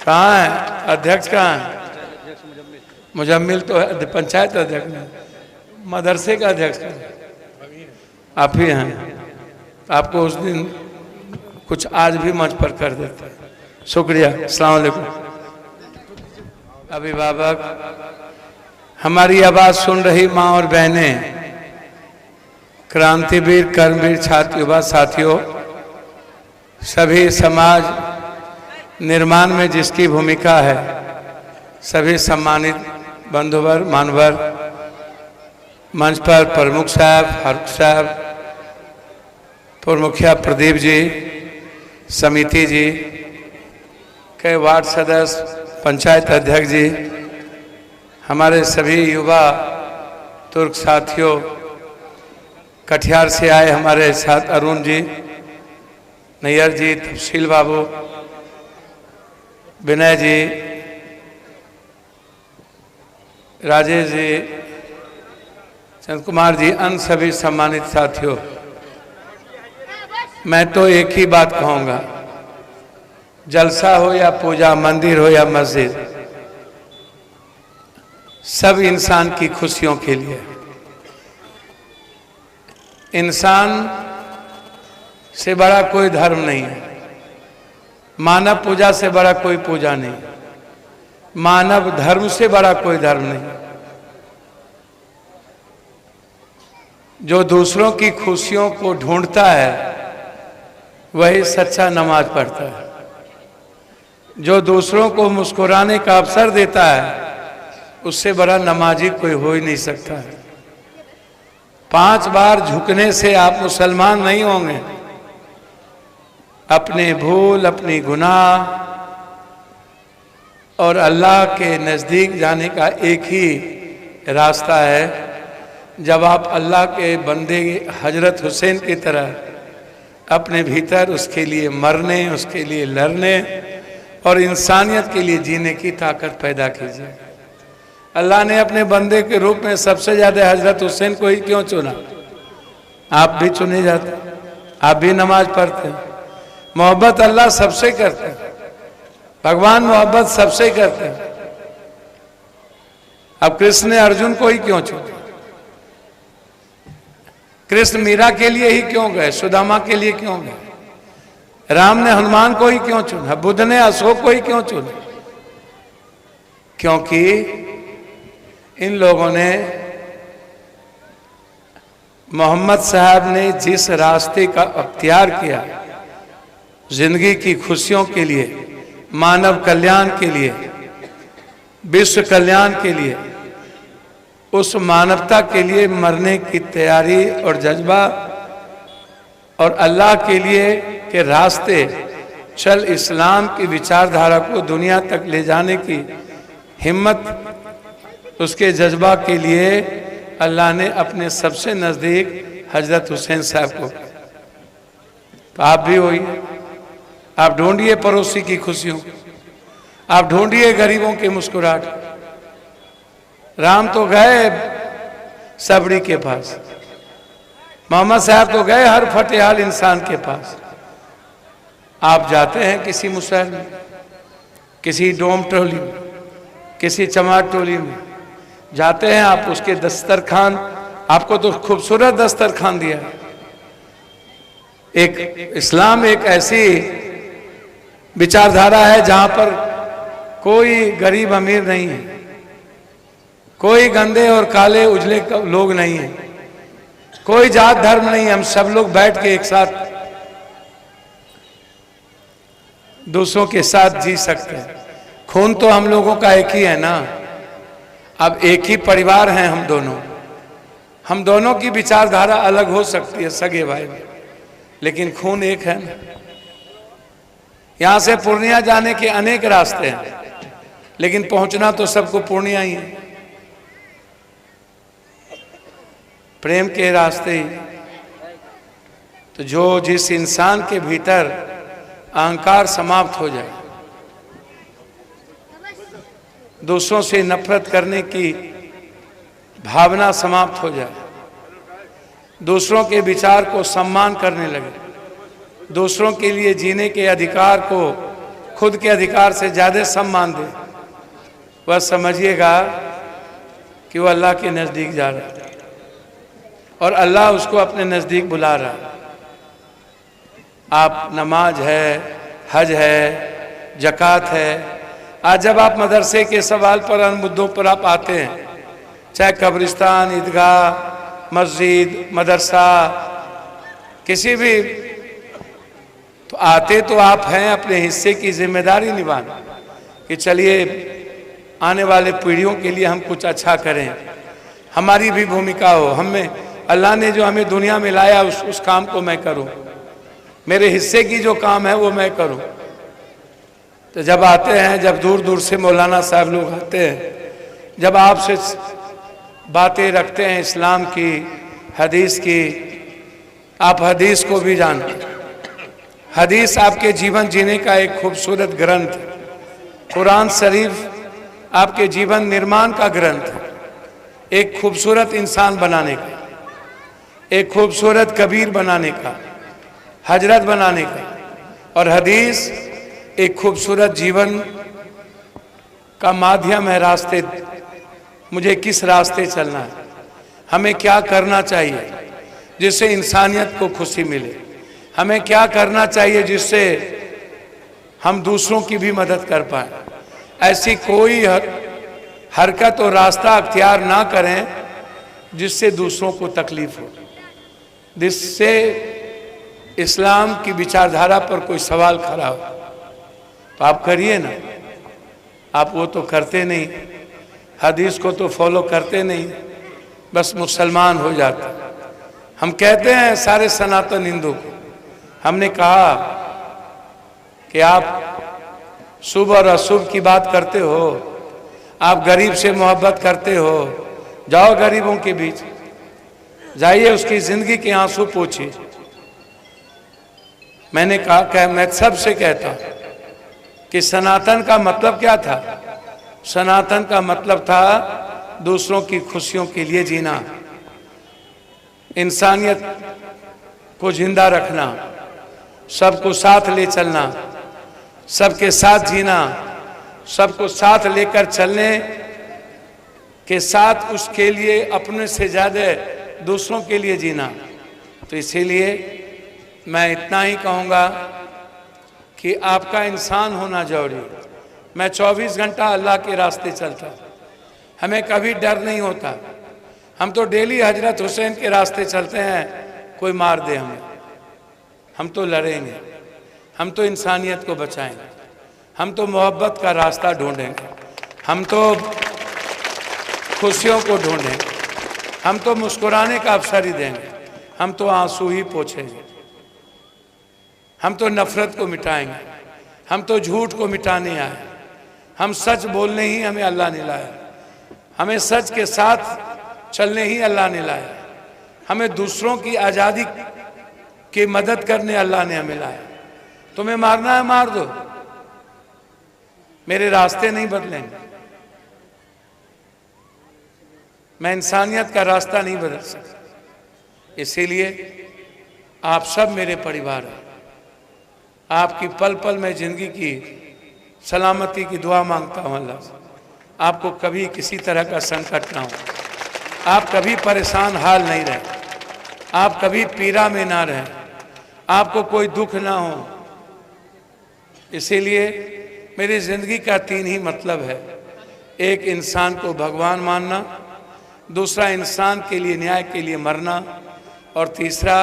कहाँ है अध्यक्ष? कहाँ है? मुजम्मिल तो है पंचायत अध्यक्ष में, मदरसे का अध्यक्ष आप ही हैं। आपको उस दिन कुछ आज भी मंच पर कर देते हैं। शुक्रिया। अस्सलाम वालेकुम। अभिभावक, हमारी आवाज सुन रही माँ और बहनें, क्रांतिवीर, कर्मवीर, छात्र युवा साथियों, सभी समाज निर्माण में जिसकी भूमिका है, सभी सम्मानित बंधुवर, मानवर, मंच पर प्रमुख साहब, फारूक साहब, पूर्व मुखिया प्रदीप जी, समिति जी, कई वार्ड सदस्य, पंचायत अध्यक्ष जी, हमारे सभी युवा तुर्क साथियों, कटिहार से आए हमारे साथ अरुण जी, नैयर जी, तफसील बाबू, विनय जी, राजेश जी, चंद कुमार जी, अन्य सभी सम्मानित साथियों, मैं तो एक ही बात कहूँगा, जलसा हो या पूजा, मंदिर हो या मस्जिद, सब इंसान की खुशियों के लिए। इंसान से बड़ा कोई धर्म नहीं है, मानव पूजा से बड़ा कोई पूजा नहीं, मानव धर्म से बड़ा कोई धर्म नहीं। जो दूसरों की खुशियों को ढूंढता है वही सच्चा नमाज पढ़ता है। जो दूसरों को मुस्कुराने का अवसर देता है उससे बड़ा नमाजी कोई हो ही नहीं सकता है। 5 बार झुकने से आप मुसलमान नहीं होंगे। अपने भूल, अपनी गुनाह और अल्लाह के नज़दीक जाने का एक ही रास्ता है, जब आप अल्लाह के बंदे हजरत हुसैन की तरह अपने भीतर उसके लिए मरने, उसके लिए लड़ने और इंसानियत के लिए जीने की ताकत पैदा कीजिए। अल्लाह ने अपने बंदे के रूप में सबसे ज्यादा हजरत हुसैन को ही क्यों चुना? आप भी चुने जाते, आप भी नमाज पढ़ते। मोहब्बत अल्लाह सबसे करते हैं, भगवान मोहब्बत सबसे करते हैं। अब कृष्ण ने अर्जुन को ही क्यों चुना? कृष्ण मीरा के लिए ही क्यों गए? सुदामा के लिए क्यों गए? राम ने हनुमान को ही क्यों चुना? बुद्ध ने अशोक को ही क्यों चुना? क्योंकि इन लोगों ने, मोहम्मद साहब ने जिस रास्ते का अख्तियार किया, जिंदगी की खुशियों के लिए, मानव कल्याण के लिए, विश्व कल्याण के लिए, उस मानवता के लिए मरने की तैयारी और जज्बा और अल्लाह के लिए के रास्ते चल इस्लाम की विचारधारा को दुनिया तक ले जाने की हिम्मत, उसके जज्बा के लिए अल्लाह ने अपने सबसे नज़दीक हजरत हुसैन साहब को। तो आप भी होइए, आप ढूंढिए पड़ोसी की खुशियों, आप ढूंढिए गरीबों की मुस्कुराहट। राम तो गए सबरी के पास, मोहम्मद साहब तो गए हर फटेहाल इंसान के पास। आप जाते हैं किसी मुसहर में, किसी डोम टोली में, किसी चमार टोली में जाते हैं, आप उसके दस्तरखान, आपको तो खूबसूरत दस्तरखान दिया है। एक इस्लाम एक ऐसी विचारधारा है जहां पर कोई गरीब अमीर नहीं है, कोई गंदे और काले उजले लोग नहीं है, कोई जात धर्म नहीं। हम सब लोग बैठ के एक साथ दूसरों के साथ जी सकते हैं। खून तो हम लोगों का एक ही है ना। अब एक ही परिवार हैं हम दोनों की विचारधारा अलग हो सकती है सगे भाई में, लेकिन खून एक है ना। यहां से पूर्णिया जाने के अनेक रास्ते हैं, लेकिन पहुंचना तो सबको पूर्णिया ही है। प्रेम के रास्ते ही। तो जो जिस इंसान के भीतर अहंकार समाप्त हो जाए, दूसरों से नफरत करने की भावना समाप्त हो जाए, दूसरों के विचार को सम्मान करने लगे, दूसरों के लिए जीने के अधिकार को खुद के अधिकार से ज्यादा सम्मान दे, वह समझिएगा कि वो अल्लाह के नजदीक जा रहा है और अल्लाह उसको अपने नजदीक बुला रहा है। आप नमाज है, हज है, जकात है। आज जब आप मदरसे के सवाल पर, उन मुद्दों पर आप आते हैं, चाहे कब्रिस्तान, ईदगाह, मस्जिद, मदरसा, किसी भी, तो आते तो आप हैं अपने हिस्से की जिम्मेदारी निभाना कि चलिए आने वाले पीढ़ियों के लिए हम कुछ अच्छा करें, हमारी भी भूमिका हो, हमें अल्लाह ने जो हमें दुनिया में लाया उस काम को मैं करूं, मेरे हिस्से की जो काम है वो मैं करूं। तो जब आते हैं, जब दूर दूर से मौलाना साहब लोग आते हैं, जब आपसे बातें रखते हैं इस्लाम की, हदीस की, आप हदीस को भी जानते हैं। हदीस आपके जीवन जीने का एक खूबसूरत ग्रंथ है। कुरान शरीफ आपके जीवन निर्माण का ग्रंथ है, एक खूबसूरत इंसान बनाने का, एक खूबसूरत कबीर बनाने का, हजरत बनाने का। और हदीस एक खूबसूरत जीवन का माध्यम है, रास्ते, मुझे किस रास्ते चलना है, हमें क्या करना चाहिए जिससे इंसानियत को खुशी मिले, हमें क्या करना चाहिए जिससे हम दूसरों की भी मदद कर पाए। ऐसी कोई हरकत और रास्ता अख्तियार ना करें जिससे दूसरों को तकलीफ हो, जिससे इस्लाम की विचारधारा पर कोई सवाल खड़ा हो। तो आप करिए ना, आप वो तो करते नहीं, हदीस को तो फॉलो करते नहीं, बस मुसलमान हो जाते। हम कहते हैं सारे सनातन हिंदू को, हमने कहा कि आप शुभ और अशुभ की बात करते हो, आप गरीब से मोहब्बत करते हो, जाओ गरीबों के बीच, जाइए उसकी जिंदगी के आंसू पोंछिए। मैंने कहा, मैं सबसे कहता हूं कि सनातन का मतलब क्या था? सनातन का मतलब था दूसरों की खुशियों के लिए जीना, इंसानियत को जिंदा रखना, सबको साथ ले चलना, सबके साथ जीना, सबको साथ लेकर चलने के साथ उसके लिए अपने से ज्यादा दूसरों के लिए जीना। तो इसीलिए मैं इतना ही कहूँगा कि आपका इंसान होना जरूरी है। मैं 24 घंटा अल्लाह के रास्ते चलता, हमें कभी डर नहीं होता। हम तो डेली हजरत हुसैन के रास्ते चलते हैं, कोई मार दे हमें, हम तो लड़ेंगे, हम तो इंसानियत को बचाएंगे, हम तो मोहब्बत का रास्ता ढूंढेंगे, हम तो खुशियों को ढूंढेंगे, हम तो मुस्कुराने का अवसर ही देंगे, हम तो आंसू ही पोंछेंगे, हम तो नफरत को मिटाएंगे, हम तो झूठ को मिटाने आए, हम सच बोलने ही हमें अल्लाह ने लाया, हमें सच के साथ चलने ही अल्लाह ने लाया, हमें दूसरों की आज़ादी की मदद करने अल्लाह ने हमें लाया। तुम्हें मारना है मार दो, मेरे रास्ते नहीं बदलेंगे, मैं इंसानियत का रास्ता नहीं बदल सकता। इसीलिए आप सब मेरे परिवार हैं, आपकी पल पल में जिंदगी की सलामती की दुआ मांगता हूँ अल्लाह से। आपको कभी किसी तरह का संकट ना हो, आप कभी परेशान हाल नहीं रहे, आप कभी पीड़ा में ना रहें, आपको कोई दुख ना हो। इसीलिए मेरी जिंदगी का 3 ही मतलब है। एक, इंसान को भगवान मानना, दूसरा, इंसान के लिए, न्याय के लिए मरना, और तीसरा,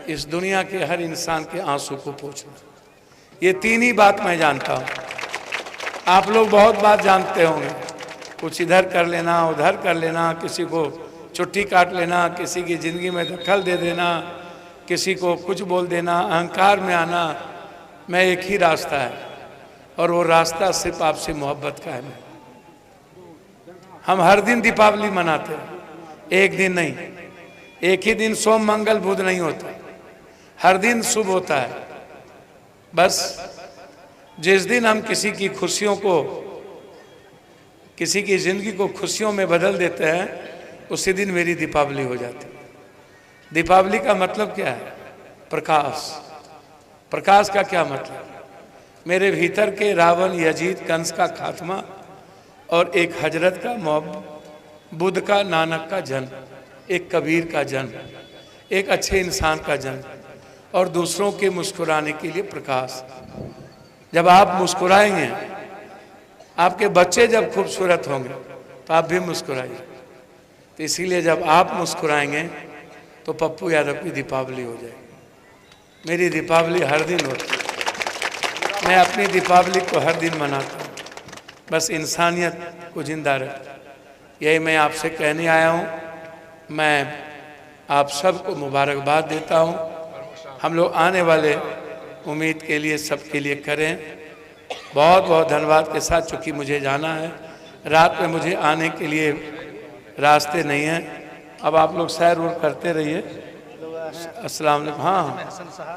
इस दुनिया के हर इंसान के आंसू को पोंछना। ये 3 ही बात मैं जानता हूँ। आप लोग बहुत बात जानते होंगे, कुछ इधर कर लेना, उधर कर लेना, किसी को चुट्टी काट लेना, किसी की जिंदगी में दखल दे देना, किसी को कुछ बोल देना, अहंकार में आना। मैं एक ही रास्ता है, और वो रास्ता सिर्फ आपसे मोहब्बत का है। हम हर दिन दीपावली मनाते हैं, एक दिन नहीं, एक ही दिन सोम मंगल बुध नहीं होता, हर दिन शुभ होता है। बस जिस दिन हम किसी की खुशियों को, किसी की जिंदगी को खुशियों में बदल देते हैं, उसी दिन मेरी दीपावली हो जाती है। दीपावली का मतलब क्या है? प्रकाश। प्रकाश का क्या मतलब? मेरे भीतर के रावण, यजीद, कंस का खात्मा और एक हजरत का मोहब्बत, बुद्ध का, नानक का जन्म, एक कबीर का जन्म, एक अच्छे इंसान का जन्म और दूसरों के मुस्कुराने के लिए प्रकाश। जब आप मुस्कुराएंगे, आपके बच्चे जब खूबसूरत होंगे तो आप भी मुस्कुराइए। तो इसीलिए जब आप मुस्कुराएंगे तो पप्पू यादव की दीपावली हो जाएगी। मेरी दीपावली हर दिन होती है, मैं अपनी दीपावली को हर दिन मनाता हूँ, बस इंसानियत को जिंदा रहे, यही मैं आपसे कहने आया हूँ। मैं आप सबको मुबारकबाद देता हूँ। हम लोग आने वाले उम्मीद के लिए सबके लिए करें। बहुत बहुत धन्यवाद के साथ, चूँकि मुझे जाना है, रात में मुझे आने के लिए रास्ते नहीं हैं। अब आप लोग सैर वूर करते रहिए। अस्सलाम वालेकुम। हाँ।